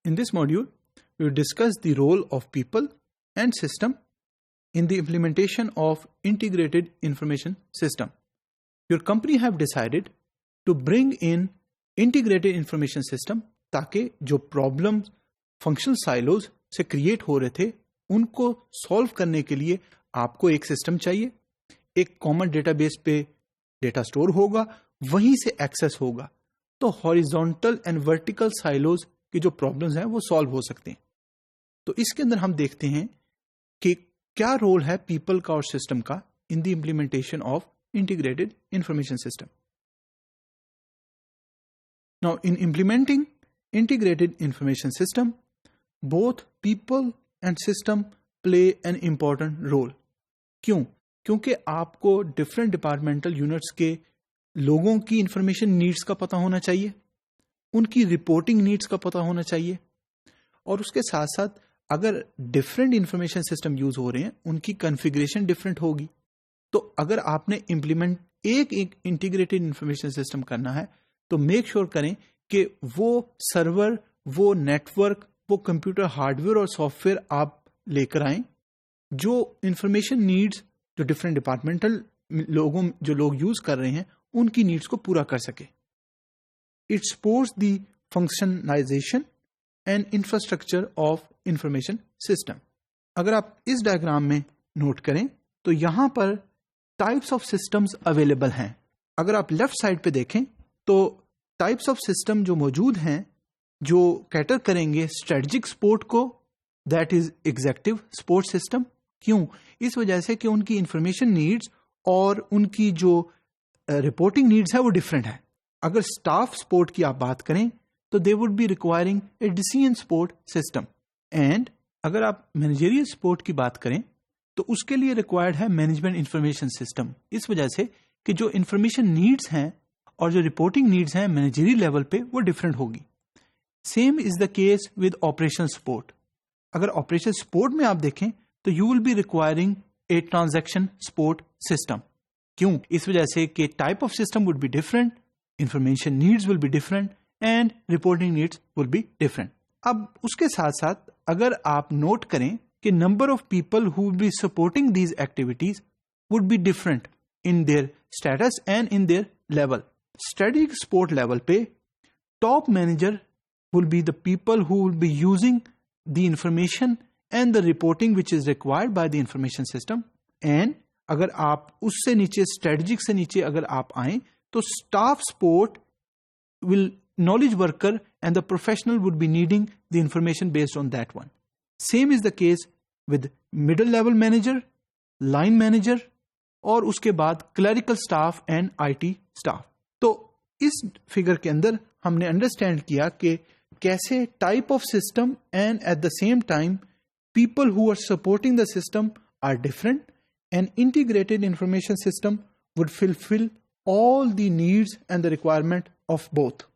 In this module, we will discuss the role of people and system in the implementation of integrated information system. Your company have decided to bring in integrated information system تاکہ جو problems functional silos سے create ہو رہے تھے ان کو solve کرنے کے لیے آپ کو ایک سسٹم چاہیے. ایک common database پہ ڈیٹا اسٹور ہوگا, وہیں سے ایکسیس ہوگا. تو horizontal and vertical silos کی جو پرابلمز ہیں وہ سالو ہو سکتے ہیں. تو اس کے اندر ہم دیکھتے ہیں کہ کیا رول ہے پیپل کا اور سسٹم کا in the implementation of integrated information system. Now, in implementing integrated information system, both people and system play an important role. کیوں؟ کیونکہ آپ کو ڈفرینٹ ڈپارٹمنٹل یونٹس کے لوگوں کی انفارمیشن نیڈس کا پتہ ہونا چاہیے, ان کی رپورٹنگ نیڈس کا پتہ ہونا چاہیے, اور اس کے ساتھ ساتھ اگر ڈفرینٹ انفارمیشن سسٹم یوز ہو رہے ہیں ان کی کنفیگریشن ڈفرینٹ ہوگی. تو اگر آپ نے امپلیمنٹ ایک انٹیگریٹڈ انفارمیشن سسٹم کرنا ہے تو میک شیور کریں کہ وہ سرور, وہ نیٹورک, وہ کمپیوٹر ہارڈ ویئر اور سافٹ ویئر آپ لے کر آئیں جو انفارمیشن نیڈس جو ڈفرینٹ ڈپارٹمنٹل لوگ یوز کر رہے ہیں ان کی نیڈس کو پورا کر سکے. It supports the functionalization and infrastructure of information system. اگر آپ اس ڈائیگرام میں نوٹ کریں تو یہاں پر ٹائپس آف سسٹمز اویلیبل ہیں. اگر آپ لیفٹ سائڈ پہ دیکھیں تو ٹائپس آف سسٹم جو موجود ہیں جو کیٹر کریں گے اسٹریٹجک سپورٹ کو, that is executive support system. کیوں؟ اس وجہ سے کہ ان کی انفارمیشن نیڈس اور ان کی جو رپورٹنگ نیڈس ہے وہ ڈفرینٹ ہے. اگر اسٹاف سپورٹ کی آپ بات کریں تو they would be requiring a decision support system. And اگر آپ مینیجریل سپورٹ کی بات کریں تو اس کے لیے ریکوائرڈ ہے مینجمنٹ انفارمیشن سسٹم. اس وجہ سے کہ جو انفارمیشن نیڈس ہیں اور جو رپورٹنگ نیڈس ہیں مینیجریل لیول پہ وہ ڈفرینٹ ہوگی. Same as the case with operation support. اگر آپریشن سپورٹ میں آپ دیکھیں تو you will be requiring a transaction support system. کیوں؟ اس وجہ سے کہ type of system would be different, information needs will be different and reporting needs will be different. اب اس کے ساتھ ساتھ اگر آپ نوٹ کریں کہ number of people who will be supporting these activities would be different in their status and in their level. Strategic support level پہ top manager will be the people who will be using the information and the reporting which is required by the information system. And اگر آپ اس سے نیچے strategic سے نیچے اگر آپ آئیں تو staff support will knowledge worker and the professional would be needing the information based on that one. Same is the case with middle level manager, line manager اور اس کے بعد clerical staff and IT staff. تو اس figure کے اندر ہم نے understand کیا کہ کیسے type of system and at the same time people who are supporting the system are different and integrated information system would fulfill all the needs and the requirement of both.